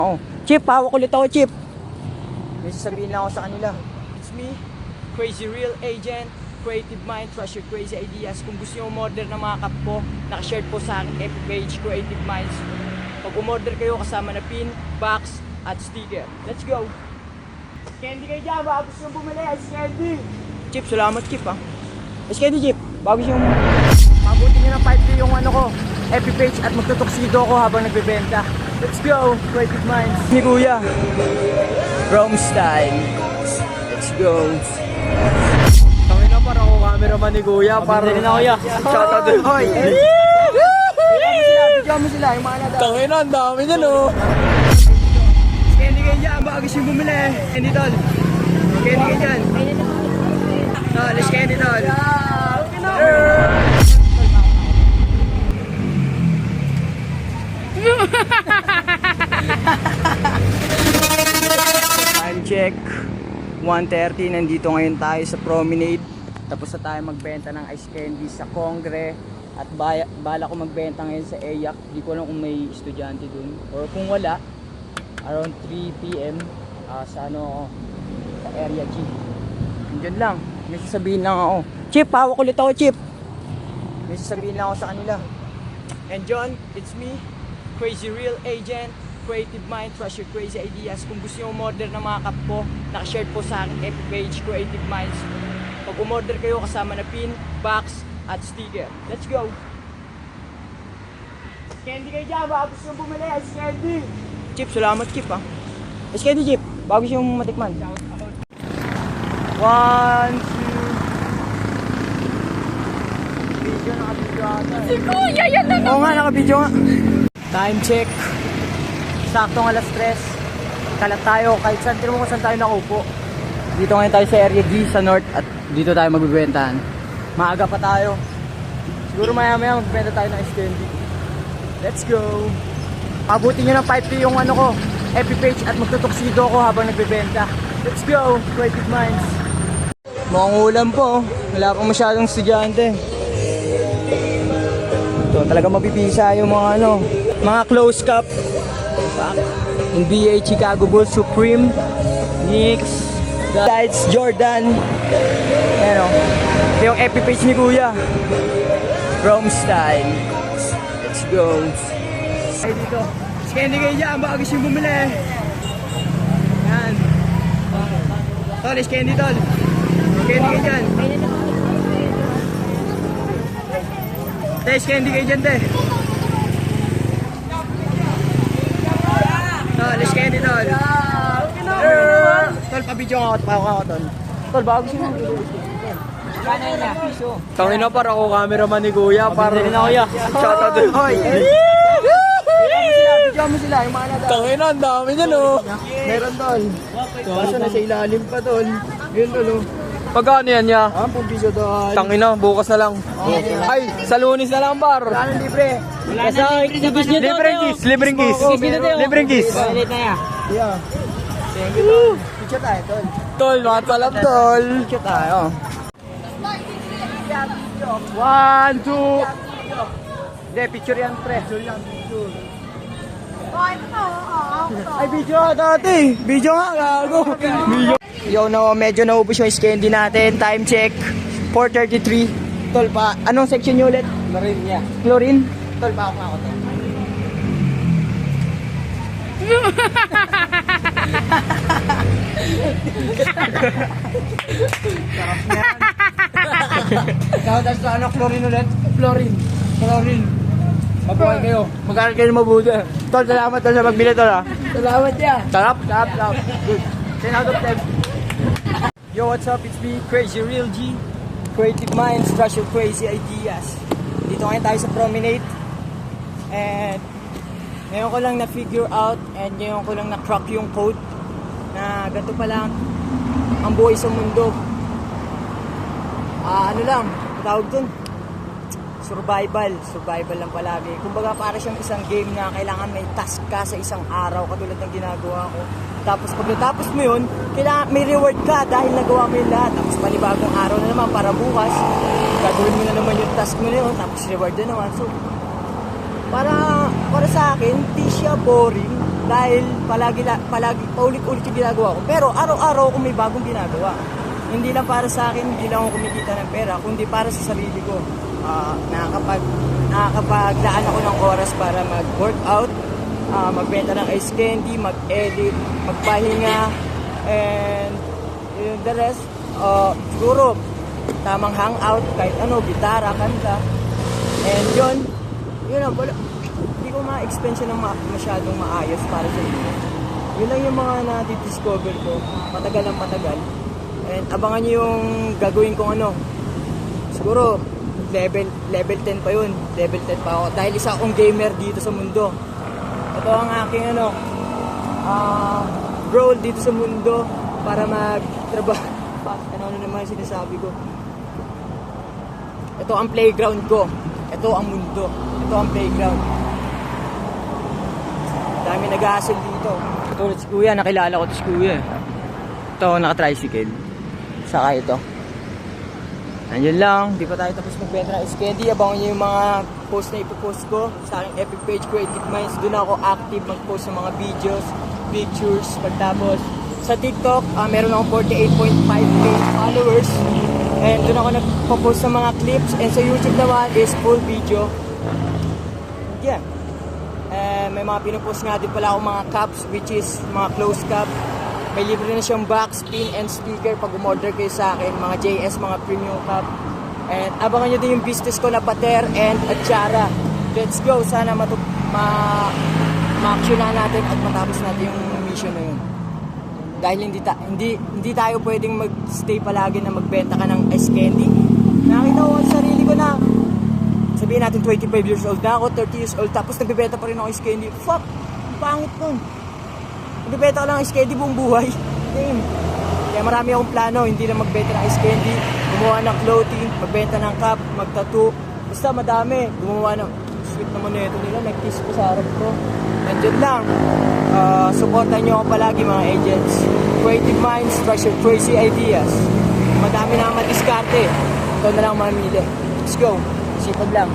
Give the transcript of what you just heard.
Oh, Chip, hawak ulit ako, Chip. May sasabihin lang ako sa kanila. It's me, Crazy Real Agent, Creative Mind, Trust Your Crazy Ideas. Kung gusto nyo umorder ng mga cup po, nakashare po sa aking FB page, Creative Minds. Pag umorder kayo, kasama na pin, box, at sticker. Let's go! Candy kayo dyan, baka gusto nyo bumili. Ice candy! Chip, salamat, Chip, ha. Ice candy, Chip. Bago yung mabuti nyo ng 5K yung ano ko, FB page, at magtutuksido ko habang nagbebenta. Let's go! Creative Minds. Ni Kuya. Rome style. Let's go. Tangin na, parang ako cameraman ni Kuya. Parang Pabili na, Kuya. shoutout din. Hoy! Bigyan mo sila, yung mga nada. Tangin na, ang dami niyan oh. Candy kayo dyan, baka gusto yung bumili. Candy tol. Candy kayo dyan. Tol, let's candy tol. Time check 1:30. Nandito ngayon tayo sa promenade. Tapos na tayo magbenta ng ice candy sa Kongre. At bala ko magbenta ngayon sa EYAC. Hindi ko alam kung may estudyante dun or kung wala. Around 3 PM sa ano, sa area G. Diyan lang. May sasabihin lang ako. Chip, hawak ulit ako, Chip. May sasabihin lang ako sa kanila. And John, it's me, Crazy Real Agent, Creative Mind, Trust Your Crazy Ideas. Kung gusto nyo umorder ng mga cup po, nakashare po sa aking FB page, Creative Minds. Pag umorder kayo, kasama na pin, box, at sticker. Let's go! Candy kayo dyan, baka gusto nyo bumili. Ice candy! Chip, salamat, Chip, ha. Ice candy, Chip. Bago siya matikman. 1, 2... Video, nakabidyo ata. Si Kuya, yan na Oo nga, nakabidyo nga. Time check. Saktong alas 3. Kalat tayo, kahit saan, tino mo kung saan tayo nakaupo. Dito ngayon tayo sa area D, sa north, at dito tayo magbibentahan. Maaga pa tayo. Siguro maya-maya magbibenta tayo ng ice candy. Let's go! Abutin nyo ng 5K yung ano ko, FB page, at magtutuksido ko habang nagbibenta. Let's go! Creative Minds. Mukhang ulam po. Wala pa masyadong estudyante. Ito, talaga mabibisa yung mga ano, mga close cup. NBA Chicago Bulls, Supreme, Knicks, Lights, Jordan. Ayan o. Ito yung FB page ni Kuya. Rome style. Let's go. Ay dito. Candy kayo dyan, baka gusto yung bumili. Yan. Tol, is candy tol. Candy kayo dyan. Te, is candy kayo dyan, te. Tol, is candy tol. Tol, pabidyo nga ako, pako ako tol. Tol, baka gusto yung bumili. Tangin na, parang ako cameraman ni Kuya. Parang Pabili na, Kuya. shoutout din. Hoy! Bigyan mo sila, yung mga nada. Tangin na, ang dami niyan oh. Meron tol. Kaso nasa ilalim pa tol. Yun tol oh. Pagkano yan niya? Ah, pumpiso tol. Tangin na, bukas na lang. Ay, sa Lunes na lang par. Wala nang libre. Libreng kiss, libreng kiss. Libreng kiss. Yeah. Thank you tol. Picture tayo tol. Tol, mga talap tol. Picture tayo. 1, 2. Hindi, picture yan pre. Picture yan, picture. Ay, video nga dati. Video nga, gago. Video. Yo, no, medyo naubos yung candy natin. Time check. 4:33. Tol pa, anong section nyo ulit? Chlorine niya. Chlorine? Tol, pa ako nga ako tol. Sarap niya. Tapos ano, chlorine ulit? Chlorine. Chlorine. Mabuhay kayo. Mag-aaral kayo mabuti. Tol, salamat tol sa pagbili tol ha. Salamat ya. Sarap, sarap, sarap. Good. 10 out of 10. Yo, what's up? It's me, Crazy Real G. Creative Minds, Trust Your Crazy Ideas. Dito ngayon tayo sa promenade. And ngayon ko lang na-figure out and ngayon ko lang na-crack yung code na ganito pa lang ang buhay sa mundo. Ano lang, tawag dun? Survival lang palagi. Kumbaga para siyang isang game na kailangan may task ka sa isang araw katulad ng ginagawa ko. Tapos pag natapos mo yun, kailangan may reward ka dahil nagawa mo yung lahat. Tapos panibagong araw na naman para bukas, gagawin mo na naman yung task mo na yun, tapos reward na naman. So, para sa akin, di siya boring dahil palagi paulit-ulit yung ginagawa ko. Pero araw-araw ako may bagong ginagawa. Hindi lang para sa akin, hindi lang ako kumikita ng pera, kundi para sa sarili ko. Nakakapaglaan ako ng oras para mag-workout, magbenta ng ice candy, mag-edit, magpahinga, and the rest, siguro tamang hangout, kahit ano, gitara, kanta. And yun lang, hindi ko ma-expense ng masyadong maayos para sa inyo. Yun lang yung mga na-discover ko, matagal ang matagal. And abangan nyo yung gagawin kong ano, siguro level 10 pa yun, level 10 pa ako, dahil isa akong gamer dito sa mundo. Ito ang aking role dito sa mundo para magtrabaho. Ano naman sinasabi ko. Ito ang playground ko. Ito ang mundo. Ito ang playground. Dami nag-hustle dito. Tulad si Kuya, nakilala ko to si Kuya. Ito, naka-tricycle. Saka ito. Nandiyan lang, di pa tayo tapos magbenta ng ice candy. Abangan nyo yung mga post na ipopost ko sa aking epic page, Creative Minds. Doon ako active mag-post ng mga videos, pictures. Pagtapos sa TikTok, meron akong 48.5k followers. And doon ako nagpo-post ng mga clips. And sa YouTube naman is full video. Yeah. May mga pinupost nga din pala akong mga cups, which is mga close cup. May libre na siyang box, pin, and sticker pag umorder kayo sa akin. Mga JS, mga premium cup. And abangan nyo din yung business ko na Pater and Achara. Let's go. Sana ma-action na natin at matapos natin yung mission na yun. Dahil hindi tayo pwedeng mag-stay palagi na magbenta ka ng ice candy. Nakita ko sa sarili ko na sabihin natin 25 years old na ako, 30 years old, tapos nagbebenta pa rin ako ice candy. Fuck! Ang pangit nun. Nagbebenta ko lang ice candy buong buhay. Damn. Kaya marami akong plano, hindi na magbenta ng ice candy, gumawa ng clothing, magbenta ng cup, mag-tattoo. Basta madami. Gumawa ng sweet naman na ito nila, nag-kiss ko sa harap ko. And yun lang. Supportan nyo ako palagi mga agents. Creative minds, trust your crazy ideas. Madami na madiskarte. Ito na lang mamili. Let's go. Sipag lang.